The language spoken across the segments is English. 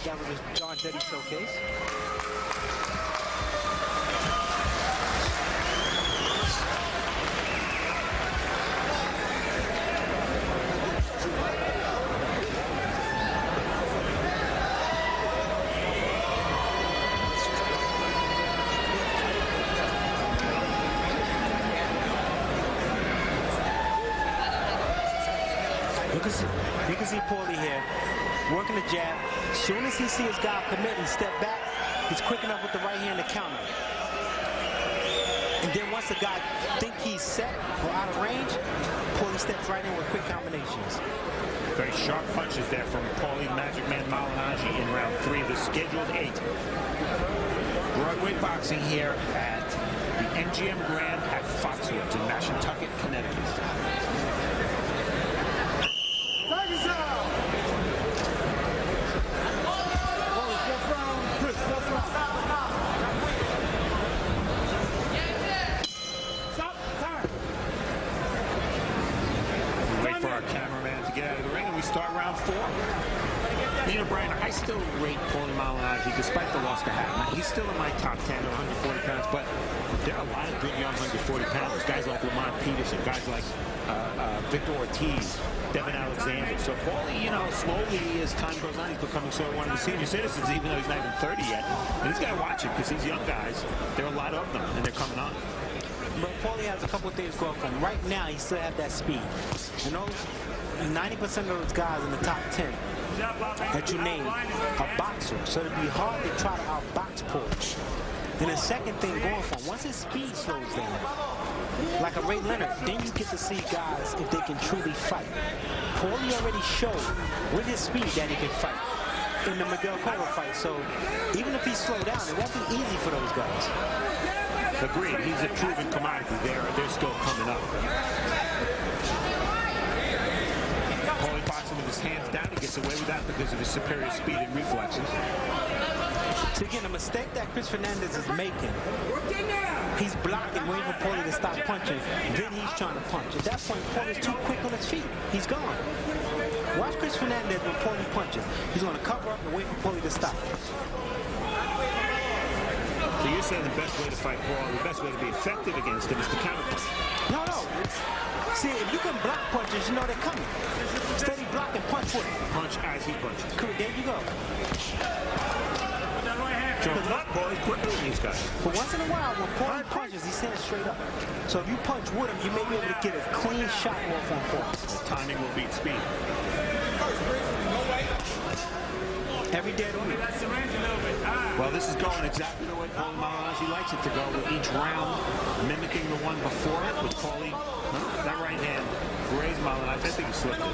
That was a John Detty showcase. You can see Paulie here working the jab. As soon as he sees his guy commit and step back, he's quick enough with the right hand to counter. And then once the guy thinks he's set or out of range, Paulie steps right in with quick combinations. Very sharp punches there from Paulie Magic Man Malignaggi in round 3 of the scheduled 8. Broadway boxing here at the MGM Grand at Foxwoods in Mashantucket, Connecticut. Start round 4. You know, Brian, I still rate Paulie Malignaggi despite the loss to Hatton. He's still in my top 10 at 140 pounds, but there are a lot of good young 140 pounders. Guys like Lamont Peterson, guys like Victor Ortiz, Devin Alexander. So Paulie, you know, slowly as time goes on, he's becoming sort of one of the senior citizens, even though he's not even 30 yet. And he's got to watch it because these young guys, there are a lot of them, and they're coming on. But Paulie has a couple of things going for him. Right now, he still has that speed. You know, 90% of those guys in the top 10 that you name are boxers, so it'd be hard to try to outbox Paulie. And the second thing going for him, once his speed slows down, like a Ray Leonard, then you get to see guys if they can truly fight. Paulie already showed with his speed that he can fight in the Miguel Cotto fight, so even if he slowed down, it won't be easy for those guys. Agreed, he's a proven commodity. They're still coming up. Paulie boxing with his hands down. He gets away with that because of his superior speed and reflexes. So again, a mistake that Chris Fernandez is making, he's blocking, waiting for Paulie to stop punching, then he's trying to punch. At that point, Paulie's too quick on his feet. He's gone. Watch Chris Fernandez when Paulie punches. He's going to cover up and wait for Paulie to stop. So you're saying the best way to fight Paulie, the best way to be effective against him is to counter punch? No. See, if you can block punches, you know they're coming. Steady block and punch with him. Punch as he punches. There you go. Paulie's quicker than these guys. But once in a while, when Paulie punches, he stands straight up. So if you punch with him, you may be able to get a clean shot off on Paulie. The timing will beat speed. Every day of the week. Well, this is going exactly the way Paulie Malignaggi likes it to go, with each round mimicking the one before it, with Paulie, that right hand, grazed Malignaggi. I think he slipped it.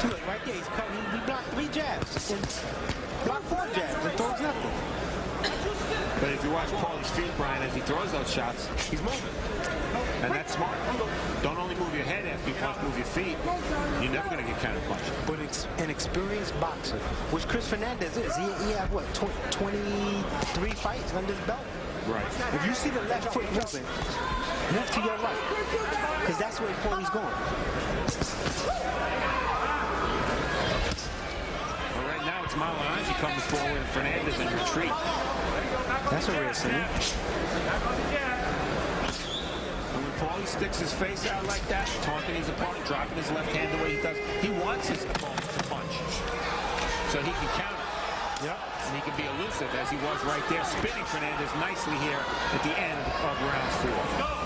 Look, right there, he's cutting. He blocked 3 jabs and blocked 4 jabs and throws nothing. But if you watch Paulie's feet, Brian, as he throws those shots, he's moving. And that's smart. Don't only move your head after you punch, move your feet. You're never going to get counter punched. But an experienced boxer, which Chris Fernandez is, he had, what, 23 fights under his belt? Right. If you see the left foot moving, move to your right, because that's where Paulie's going. Well, right now it's Malignaggi comes forward, Fernandez in retreat. That's a rare scene. Paulie sticks his face out like that, taunting his opponent, dropping his left hand the way he does. He wants his opponent to punch so he can counter. Yep. And he can be elusive, as he was right there, spinning Fernandez nicely here at the end of round 4.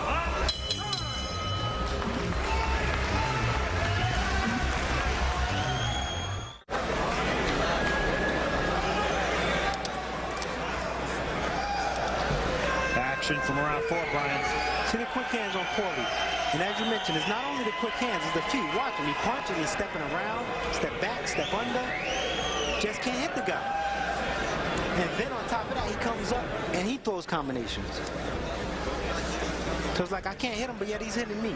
Action from round 4, Brian. See the quick hands on Paulie. And as you mentioned, it's not only the quick hands, it's the feet. Watch him. He punches, he's stepping around, step back, step under. Just can't hit the guy. And then on top of that, he comes up and he throws combinations. So it's like, I can't hit him, but yet he's hitting me.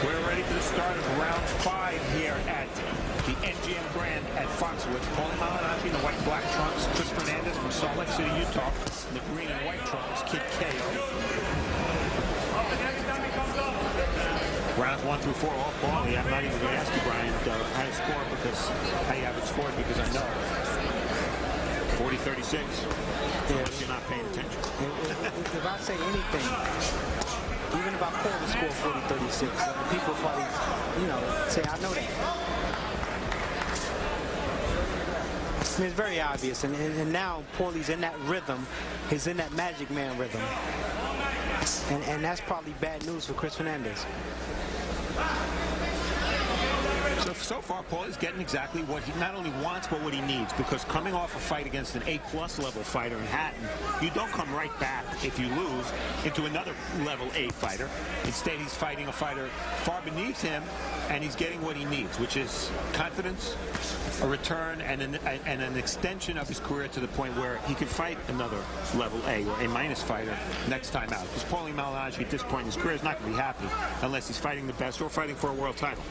We're ready for the start of round 5 here at the MGM Grand at Foxwoods. Paulie Malignaggi in the white and black trunks. Chris Fernandez from Salt Lake City, Utah, in the green and white trunks. Kid KO. Rounds 1 through 4 all quality. I'm not even going to ask you, Brian, how to score because how you have it scored because I know. 40-36. Yeah. Unless you're not paying attention. If I say anything, even if I call the score 40-36, people probably, say I know that. I mean, it's very obvious, and now Paulie's in that rhythm. He's in that Magic Man rhythm, and that's probably bad news for Chris Fernandez. So far, Paulie's getting exactly what he not only wants, but what he needs. Because coming off a fight against an A+ level fighter in Hatton, you don't come right back, if you lose, into another level A fighter. Instead, he's fighting a fighter far beneath him, and he's getting what he needs, which is confidence, a return, and an extension of his career to the point where he could fight another level A or A- fighter next time out. Because Paulie Malignaggi at this point in his career is not going to be happy unless he's fighting the best or fighting for a world title.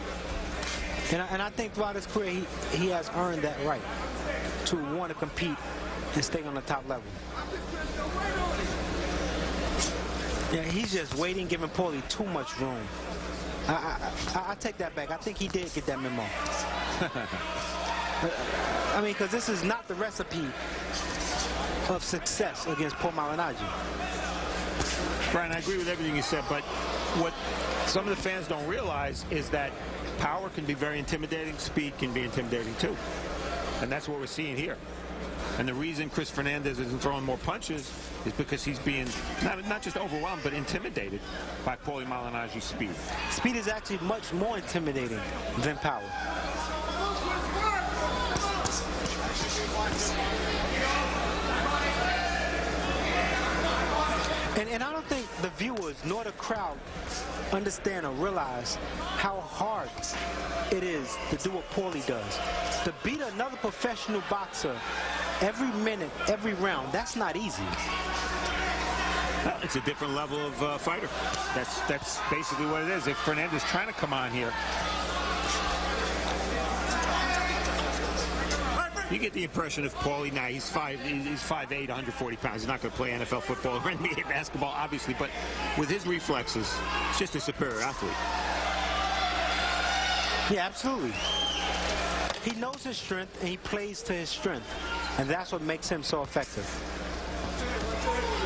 And I think throughout his career, he has earned that right to want to compete and stay on the top level. Yeah, he's just waiting, giving Paulie too much room. I take that back. I think he did get that memo. I mean, because this is not the recipe of success against Paulie Malignaggi. Brian, I agree with everything you said, but what some of the fans don't realize is that power can be very intimidating, speed can be intimidating too. And that's what we're seeing here. And the reason Chris Fernandez isn't throwing more punches is because he's being not just overwhelmed, but intimidated by Paulie Malignaggi's speed. Speed is actually much more intimidating than power. And I don't think the viewers nor the crowd understand or realize how hard it is to do what Paulie does. To beat another professional boxer every minute, every round, that's not easy. It's a different level of fighter. That's basically what it is. If Fernandez trying to come on here, you get the impression of Paulie. Now he's 5'8", 140 pounds. He's not going to play NFL football or NBA basketball, obviously, but with his reflexes, it's just a superior athlete. Yeah, absolutely. He knows his strength and he plays to his strength, and that's what makes him so effective.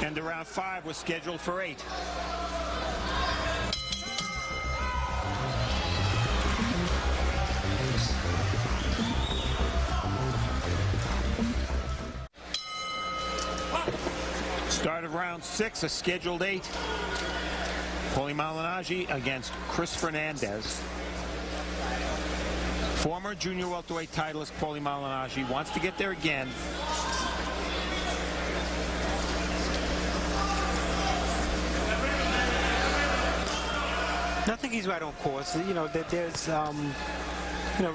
And round 5 was scheduled for 8. Start of round 6, a scheduled 8. Paulie Malignaggi against Chris Fernandez. Former junior welterweight titleist Paulie Malignaggi wants to get there again. I think he's right on course. There's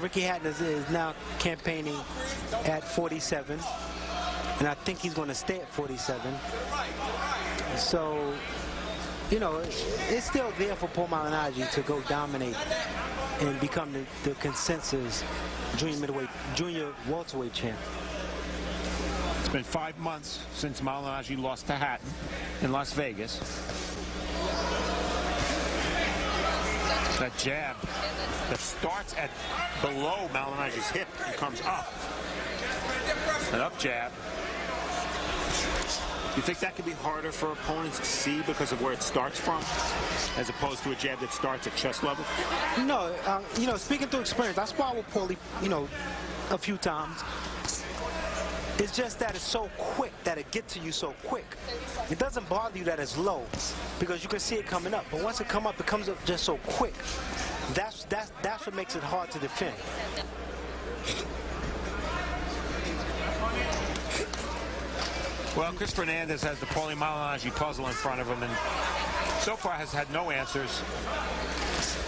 Ricky Hatton is now campaigning at 47. And I think he's going to stay at 47. So, it's still there for Paulie Malignaggi to go dominate and become the consensus junior welterweight champ. It's been 5 months since Malignaggi lost to Hatton in Las Vegas. That jab that starts at below Malignaggi's hip and comes up. An up jab. You think that could be harder for opponents to see because of where it starts from, as opposed to a jab that starts at chest level? No, speaking through experience, I sparred with Paulie, a few times. It's just that it's so quick that it gets to you so quick. It doesn't bother you that it's low because you can see it coming up. But once it comes up, it comes up just so quick. That's what makes it hard to defend. Well, Chris Fernandez has the Paulie Malignaggi puzzle in front of him, and so far has had no answers.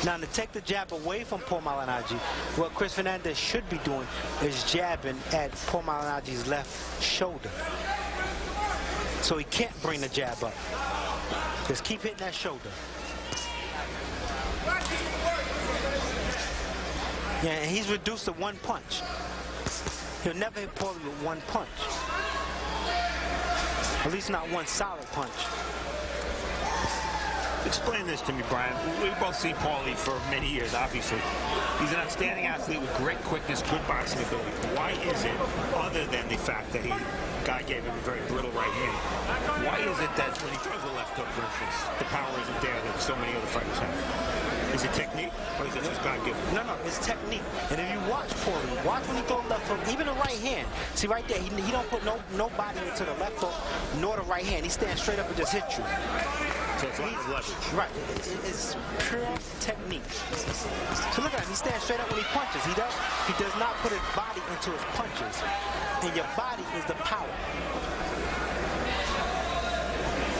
Now, to take the jab away from Paulie Malignaggi, what Chris Fernandez should be doing is jabbing at Paulie Malignaggi's left shoulder. So he can't bring the jab up. Just keep hitting that shoulder. Yeah, and he's reduced to one punch. He'll never hit Paulie with one punch. At least not one solid punch. Explain this to me, Brian. We've both seen Paulie for many years, obviously. He's an outstanding athlete with great quickness, good boxing ability. Why is it, other than the fact that guy gave him a very brittle right hand, why is it that when he throws a left hook, for instance, the power isn't there that so many other fighters have? Is it technique, or is it just God-given? No, it's technique. And if you watch Paulie, watch when he throws left hook, even the right hand. See right there, he don't put no body into the left hook nor the right hand. He stands straight up and just hits you. So it's lack of leverage. Right. It's pure technique. So look at him. He stands straight up when he punches. He does not put his body into his punches. And your body is the power.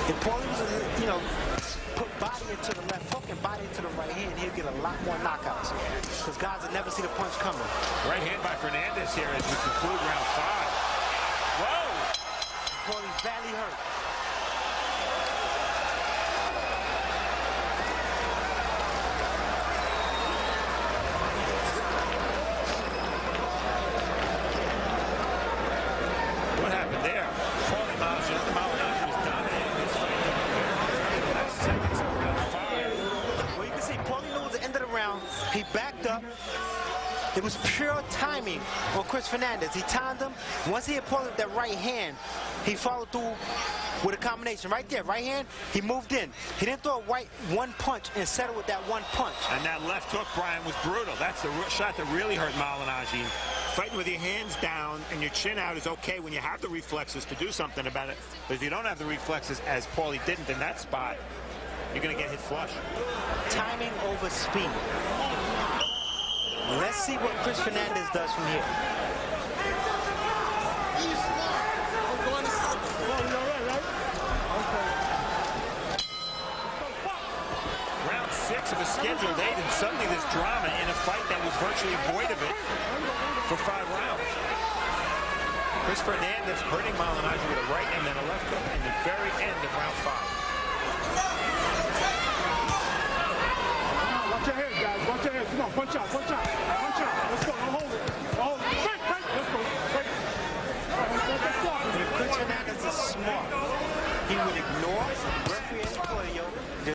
If Paulie was, put body into the left hook and body into the right hand, he'll get a lot more knockouts. Because guys will never see the punch coming. Right hand by Fernandez here as we conclude round 5. Whoa! Paulie's badly hurt. What happened there? Paulie Malignaggi was dominating this fight. Last seconds of round 5. Well, you can see Paulie knew at the end of the round. He backed up. It was pure timing on Chris Fernandez. He timed him. Once he had Paulie with that right hand, he followed through with a combination. Right there, right hand, he moved in. He didn't throw a one punch and settle with that one punch. And that left hook, Brian, was brutal. That's the shot that really hurt Malignaggi. Fighting with your hands down and your chin out is okay when you have the reflexes to do something about it. But if you don't have the reflexes, as Paulie didn't in that spot, you're going to get hit flush. Timing over speed. Let's see what Chris Fernandez does from here. Round 6 of a scheduled 8, and suddenly there's drama in a fight that was virtually void of it for 5 rounds. Chris Fernandez hurting Malignaggi with a right and then a left hook in the very end of round 5. Watch your head, guys. Watch your head. Come on, punch out, punch out.